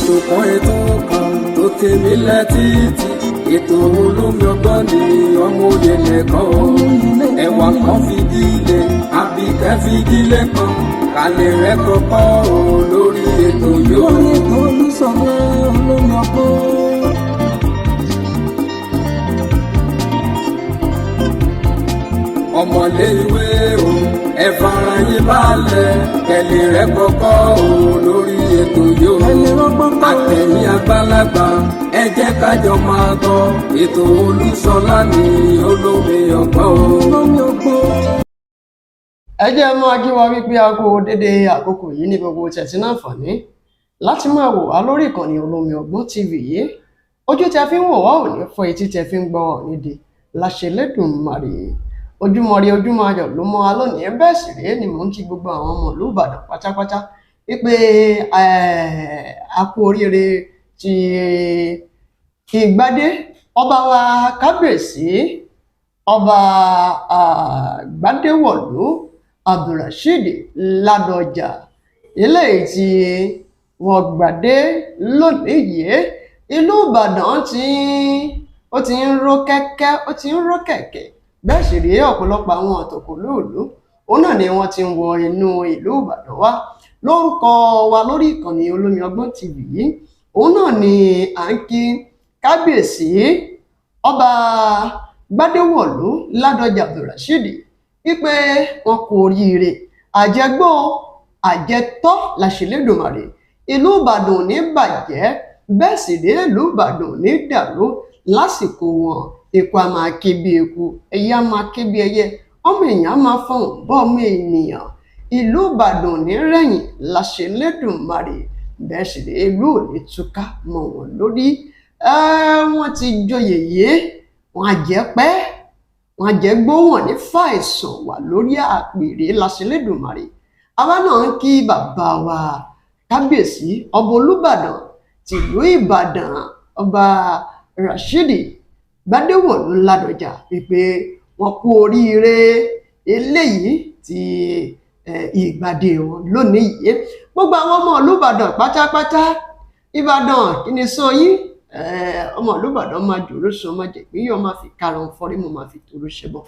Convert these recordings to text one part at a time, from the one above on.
ètò kan tó tèmi létí ètò Olómi Ọgbọ́n ni ọmọ òye lẹ́kàn ẹwà kan fìdílé Àbíkẹ́ fìdílé kan kálẹ̀ rẹ̀ kọ́kọ́ lórí ètò yóò. lórí ètò Olúṣọlá Olómi Ọgbọ́n. ọmọlé ìwé o ẹ fara yín balẹ̀ kẹlẹ̀ rẹ̀ kọ́kọ́ lórí ètò yóò. àtẹ̀yìn àgbàlagbà ẹ jẹ́ kájọ máa gbọ́ ètò Olúṣọlá ní Olómi Ọgbọ́n. Olómi Ọgbọ́n. ẹ jẹ́ máa kí wa wípé a kú dédé àkókò yìí ní gbogbo tẹ̀sí náǹfààní láti máa wò wá lórí ìkànnì Olómi Ọgbọ́n TV yìí. ojú tẹ fi ń wò wá ò ní fọ́, etí tẹ fi ń gbọ́ ò ní di láṣẹ Elédùmarè. ojúmọ́ ire ojúmọ́ ayọ̀ ló mọ́ wa lónìí. bẹ́ẹ̀ sì rèé ni mò ń kí gbogbo àwọn ọmọ ìlú Ìbàdàn pátápátá wípé a kú oríire ti ìgbádé ọba wa kábíyèsí ọba Gbádéwọ̀lú Abdulrasheed Ládọjà eléyìí tí wọ́n gbàdé lónìí yìí. ìlú Ìbàdàn ó ti ń ró kẹ́kẹ́, ó ti ń ró kẹ̀kẹ́. bẹ́ẹ̀ sì rèé ọ̀pọ̀lọpọ̀ àwọn ọ̀tọ̀kùlúùlú òun náà ni wọ́n ti ń wọ inú ìlú Ìbàdàn wá. lórúkọ wa lórí ìkànnì Olómi Ọgbọ́n TV yìí òun náà ni à ń kí kábíyèsí ọba Gbádéwọ̀lú Ládọjà Abdulrasheed wípé wọn kú oríire àjẹgbó àjẹtọ́ láṣẹ Elédùmarè. ìlú Ìbàdàn ò ní bàjẹ́, bẹ́ẹ̀ sì rèé ìlú Ìbàdàn ò ní dàrú lásìkò wọn. eku a máa ké bí eku, ẹyẹ a máa ké bí ẹyẹ, ọmọ èèyàn á máa fọhùn bọ́ ọmọ ènìyàn. ìlú Ìbàdàn ò ní rẹ̀yìn láṣẹ Elédùmarè, bẹ́ẹ̀ sì rèé ìlú ò ní túká mọ́ wọn lórí. wọ́n ti joyè yìí, wọ́n á jẹ́ pẹ́, wọ́n á jẹ́ gbóhùn ní fàìsàn wà lórí àpèrè láṣẹ Elédùmarè. àwa náà ń kí bàbá wa kábíyèsí ọba Olúbàdàn tìlú Ìbàdàn ọba Rasheed Gbádéwọ̀lú Ládọjà wípé wọn kú oríire eléyìí tí ìgbàdé wọn lónìí yìí. gbogbo àwọn ọmọ Olúbàdàn pátápátá, Ìbàdàn kí ni sọ yín, ọmọ Olúbàdàn máa jòrò sọ máa jẹ̀gbí yóò máa fi karùn fọ́rí mo máa fi tòrò ṣẹbọ.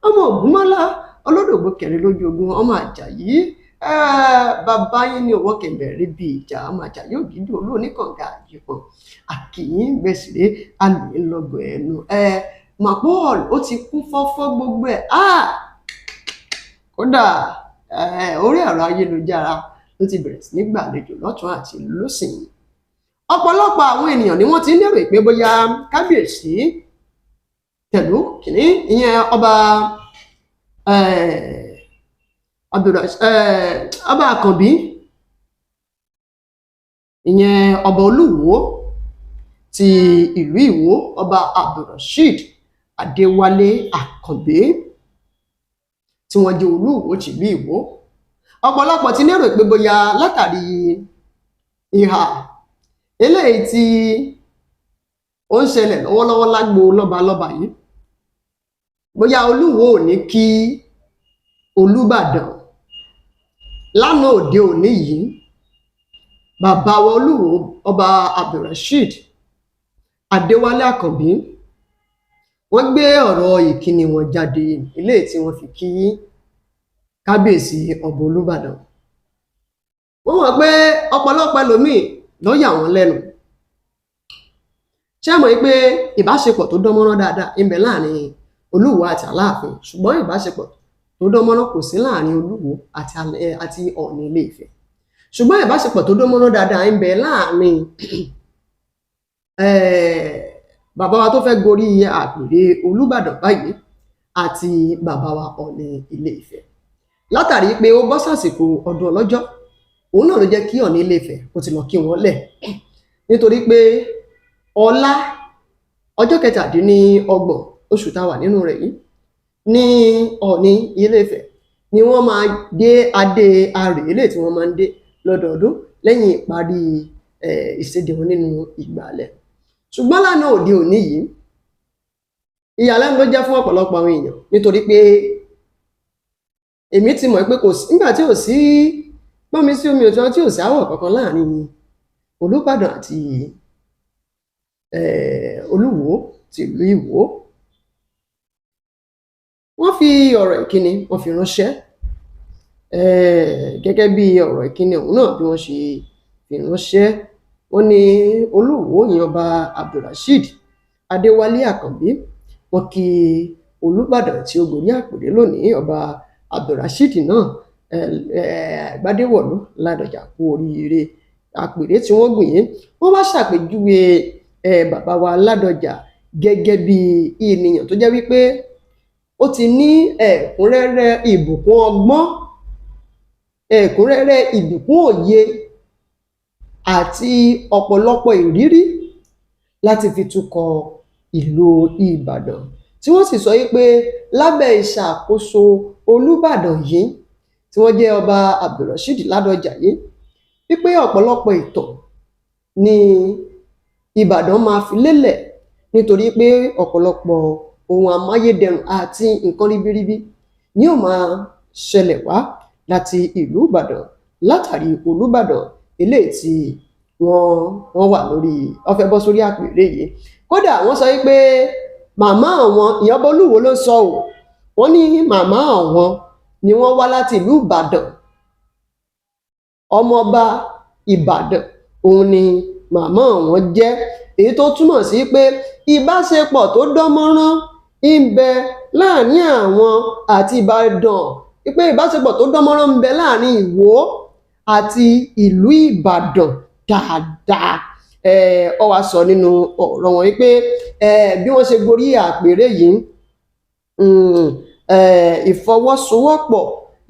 ọmọ Ògúnmọ́lá olódògbò kẹrin lójú ogun, ọmọ Àjàyí bàbá yín ní owó kẹbẹrẹ bí ìjà, ọmọ Àjàyí Ògìdì olú oníkànga àjẹpọ àkìyín gbèsè alùpùpù lọgbọ ẹnu Paul ó ti kún fọ́fọ́ gbogbo ẹ̀. kódà orí ẹ̀rọ ayélujára ló ti bẹ̀rẹ̀ sí ní gbàlejò lọ́tún àti lósìn. ọ̀pọ̀lọpọ̀ àwọn ènìyàn ni wọ́n ti ń lérò pé bóyá kábíyèsí tẹ̀lú kìíní ìyẹn ọba ọba Àkànbí ìyẹn ọba Olúwo ti ìlú Ìwó, ọba Abdulrasheed Adéwálé Àkànbí tí wọ́n jẹ́ Olúwo tìlú Ìwó. ọ̀pọ̀lọpọ̀ ti lérò pé bóyá látàrí ìhà eléyìí tí ó ń ṣẹlẹ̀ lọ́wọ́lọ́wọ́ lágbo lọ́balọ́ba yìí, bóyá Olúwo ò ní kí Olúbàdàn. lánàá òde òní yìí bàbá wa Olúwo ọba Abdulrasheed Adéwálé Àkànbí wọ́n gbé ọ̀rọ̀ ìkíni wọn jáde, eléyìí tí wọ́n fi kí kábíyèsí ọba Olúbàdàn. wọ́n mọ̀ pé ọ̀pọ̀lọpọ̀ ẹlòmíì ló yà wọ́n lẹ́nu. ṣé mọ̀ pé ìbáṣepọ̀ tó dánmọ́rán dáadáa ń bẹ láàrin Olúwo àti Aláàfin, ṣùgbọ́n ìbáṣepọ̀ tó dánmọ́rán kò sí láàrin Olúwo àti Ọọ̀ni Ilé Ifẹ̀. ṣùgbọ́n ìbáṣepọ̀ tó dánmọ́rán dáadáa ń bẹ láàrin bàbá wa tó fẹ́ gorí àpèrè Olúbàdàn báyìí àti bàbá wa Ọọ̀ni Ilé Ifẹ̀. látàrí pé ó bọ́ sàsìkò ọdún ọlọ́jọ́, òun náà ló jẹ́ kí Ọọ̀ni Ilé Ifẹ̀ kó ti lọ kí wọ́n lẹ̀, nítorí pé ọlá ọjọ́ 27 oṣù táwà nínú rẹ̀ yìí ní Ọọ̀ni Ilé Ifẹ̀ ni wọ́n máa dé adé arèélé tí wọ́n máa ń dé lọ́dọọdún lẹ́yìn ìparí ìséde wọn nínú ìgbàlẹ̀. ṣùgbọ́n lánàá òde òní yìí ìyàlẹ́nu ló jẹ́ fún ọ̀pọ̀lọpọ̀ àwọn èèyàn, nítorí pé èmi ti mọ̀ pé kò sí nígbà tí ò sí gbọ́nmi sí omi òtún tí ò sí àwọ̀ kankan láàrin Olúbàdàn àti Olúwo tìlú Ìwó. Wọ́n fi ọ̀rọ̀ ìkíni wọ́n fi ránṣẹ́ gẹ́gẹ́ bí ọ̀rọ̀ ìkíni ọ̀hún náà bí wọ́n ṣe fi ránṣẹ́. Wọ́n ní Olúwo ìyẹn Ọba Abdulrasheed Adéwálé Àkànbí wọ́n kí Olúbàdàn tí ó gorí àpèrè lónìí Ọba Abdulrasheed náà Gbádéwọ̀lú Ládọjà kú oríire àpèrè tí wọ́n gùn yìí. Wọ́n wá ṣàpèjúwe bàbá wa Ládọjà gẹ́gẹ́ bí ènìyàn tó jẹ́ wípé ó ti ní ẹ̀kúnrẹ́rẹ́ ìbùkún ọgbọ́n, ẹ̀kúnrẹ́rẹ́ ìbùkún òye àti ọ̀pọ̀lọpọ̀ ìrírí láti fi tukọ̀ ìlú Ìbàdàn, tí wọ́n sì sọ wípé lábẹ́ ìṣàkóso Olúbàdàn yìí tí wọ́n jẹ́ Ọba Abdulrasheed Ládọjà yìí wípé ọ̀pọ̀lọpọ̀ ìtàn ni Ìbàdàn máa fi lélẹ̀ nítorí pé ọ̀pọ̀lọpọ̀ ohun amáyédẹrùn àti nǹkan ribiribi ni ó máa ṣẹlẹ̀ wá láti ìlú Ìbàdàn látàrí Olúbàdàn eléyìí tí wọ́n wà lórí wọ́n fẹ́ bọ́ sórí àpèrè yìí. Kódà wọ́n sọ wípé màmá àwọn Ìyábọ̀ Olúwo ló sọ ọ́, wọ́n ní màmá àwọn ni wọ́n wá láti ìlú Ìbàdàn, ọmọọba Ìbàdàn òun ni màmá àwọn jẹ́, èyí tó túmọ̀ sí pé ìbáṣepọ̀ tó dánmọ́rán ń bẹ láàrin àwọn àti Ìbàdàn, wípé ìbáṣepọ̀ tó dánmọ́rán ń bẹ láàrin Ìwó àti ìlú Ìbàdàn dáadáa. Ó wá sọ nínú ọ̀rọ̀ wọn wípé bí wọ́n ṣe gorí àpèrè yìí ìfọwọ́sowọ́pọ̀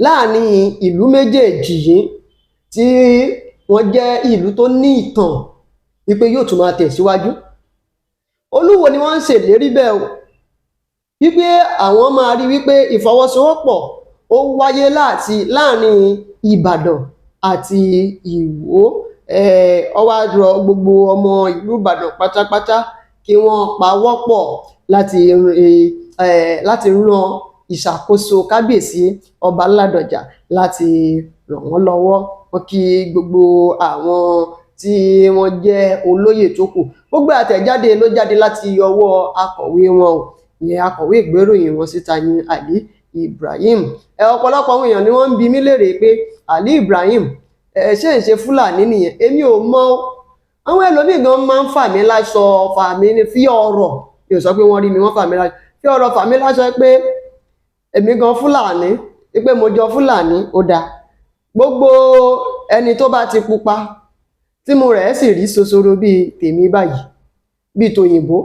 láàrin ìlú méjèèjì yìí tí wọ́n jẹ́ ìlú tó ní ìtàn wípé yóò tún máa tẹ̀síwájú. Olúwo ni wọ́n ń ṣèlérí bẹ́ẹ̀ o wípé àwọn máa rí wípé ìfọwọ́sowọ́pọ̀ ó wáyé láàrin Ìbàdàn àti Ìwó. Ó wá rọ gbogbo ọmọ ìlú Ìbàdàn pátápátá kí wọ́n pawọ́pọ̀ láti ran ìṣàkóso kábíyèsí Ọba Ládọjà láti ràn wọ́n lọ́wọ́. Wọ́n kí gbogbo àwọn tí wọ́n jẹ́ olóyè tó kù. Gbogbo àtẹ̀jáde ló jáde láti ọwọ́ akọ̀wé wọn o, ìyẹn akọ̀wé ìgbéròyìn wọn síta ní Ali Ibrahim. Ọ̀pọ̀lọpọ̀ àwọn èèyàn ni wọ́n ń bi mí léèrè pé Ali Ibrahim ṣé ń ṣe Fúlàní nìyẹn? Èmi ò mọ̀ o. Àwọn ẹlòmíì gan máa ń fà mí láṣọ, fà mí ní fí ọ̀rọ̀, yóò sọ pé wọ́n rí mi wọ́n fà mí láṣọ, fí ọ̀rọ̀ fà mí láṣọ pé èmi gan Fúlàní, pé mo jọ Fúlàní. Ó dáa, gbogbo ẹni tó bá ti pupa tímú rẹ̀ sì rí sosoro bíi tèmi báyìí, bíi tòyìnbó,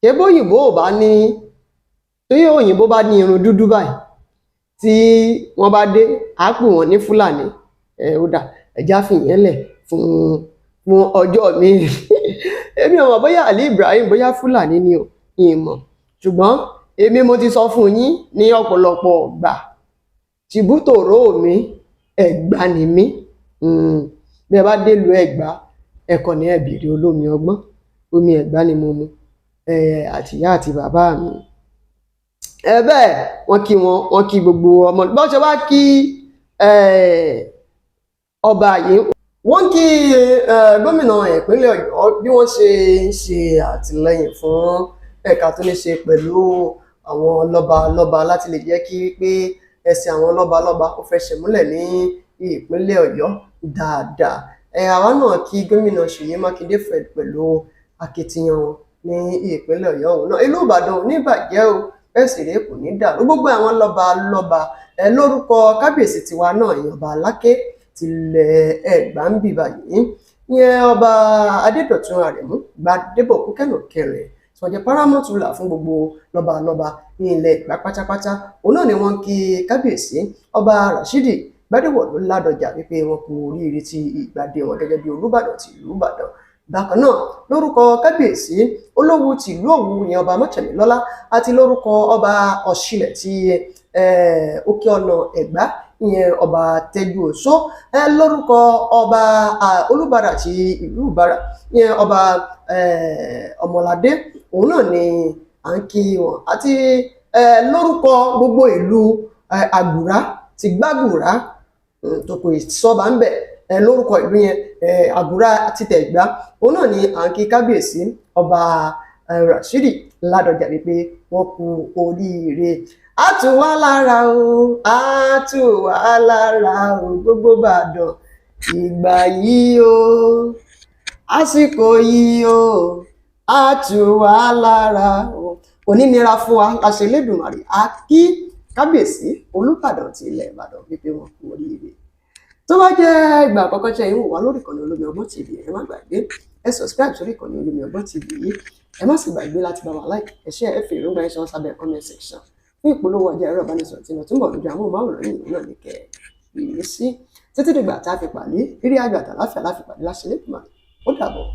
ṣébó òyìnbó ò bá ní, tí òyìnbó bá ní irun dúdú báyìí tí wọ́n bá dé á pè wọ́n ní Fúlàní. Ó dáa, ẹja fìyẹn lẹ̀ fún ọjọ́ mi. Èmi ò mọ̀ bóyá Ali Ibrahim bóyá Fúlàní ni o, ìmọ̀, ṣùgbọ́n èmi mo ti sọ fún yín ní ọ̀pọ̀lọpọ̀ ọgbà tìbútòró mi Ẹ̀gbá ni mí. Bí ẹ bá délùú Ẹ̀gbá ẹ̀kọ́ ní ẹ̀bìrì olómi ọgbọ́n, omi Ẹ̀gbá ni mo mu àtìyá àti bàbá mi. Bẹ́ẹ̀ wọ́n kí gbogbo ọmọ bó ṣe wá kí ọba yìí. Wọ́n kí gómìnà ìpínlẹ̀ Ọ̀yọ́ bí wọ́n ṣe ń ṣe àtìlẹ́yìn fún ẹ̀ka tó ní ṣe pẹ̀lú àwọn lọ́balọ́ba láti lè jẹ́ kí pé ẹsẹ̀ àwọn lọ́balọ́ba ó fẹsẹ̀ múlẹ̀ ní ìpínlẹ̀ Ọ̀yọ́ dáadáa. Àwa náà kí gómìnà Ṣèyí Mákindé pẹ̀lú akitiyan wọn ní ìpínlẹ̀ Ọ̀yọ́ òun náà. Ìlú Ìbàdàn ò ní bàjẹ́ o, bẹ́ẹ̀ sì rèé kò ní dàrú. Gbogbo àwọn lọ́balọ́ba lórúkọ kábíyèsí tiwa náà Ọba Aláké tilẹ̀ Ẹ̀gbá ń bì báyìí, ìyẹn Ọba Adédọ̀tun Àrẹ̀mú Gbádébọ̀ Kúkẹ́nà kẹrin tí wọ́n jẹ́ paramount ruler fún gbogbo lọ́balọ́ba ní ilẹ̀ Ẹ̀gbá pátápátá. Òun náà ni wọ́n kí kábíyèsí Ọba Rashidi Gbádéwọ̀lú Ládọjà wípé wọn kú oríire ti ìgbàdé wọn gẹ́gẹ́ bí Olúbàdàn ti ìlú Ìbàdàn. Bákan náà lórúkọ kábíyèsí Olówú ti ìlú Òwu ìyẹn Ọba Mọ́tẹ̀mílọ́lá àti lórúkọ Ọba Ọ̀ṣilẹ̀ ti Òkè Ọ̀nà Ẹ̀gbá ìyẹn Ọba Tẹ́jú Òṣó, lórúkọ Ọba Olúbàrà ti ìlú Ìbàrà ìyẹn Ọba Ọmọládé, òun náà ni à ń kí wọn, àti lórúkọ gbogbo ìlú Àgbùrá ti Gbàgùrá tó kò sọ́ba ń bẹ̀ lórúkọ ìlú yẹn àbúrà títẹ̀gbá òun náà ni à ń kí kábíyèsí ọba Rashidi Ládọjà wípé wọ́n kú oríire. A tù wá lára o, a tù wá lára o, gbogbo Ìbàdàn ìgbà yìí o, àsìkò yìí o, a tù wá lára o. Onínira fún wa láṣẹ Elédùmarè, a kí kábíyèsí Olúbàdàn ti ilẹ̀ Ìbàdàn wípé wọ́n kú oríire. Tó bá jẹ́ ìgbà àkọ́kọ́ tí ẹ̀yin wò wá lórí ìkànnì Olómi Ọgbọ́n TV, ẹ má gbàgbé ẹ subscribe sórí ìkànnì Olómi Ọgbọ́n TV yìí, ẹ má sì gbàgbé láti bá wa like, ẹ share, ẹ fi èròǹgbà ẹ ṣọwọ́ sábẹ́ comment section. Fún ìpolówó ọjà ẹ̀rọ ìbánisọ̀rọ̀ tí mo túnbọ̀ lójú àwọn òmáwòrán yìí náà ní kẹ́ ẹ sí títí dìgbà tá a fi pàdé rírí àjò àtàláfíà láfi pàdé láṣẹ Elédùmarè. Ó dàbọ̀.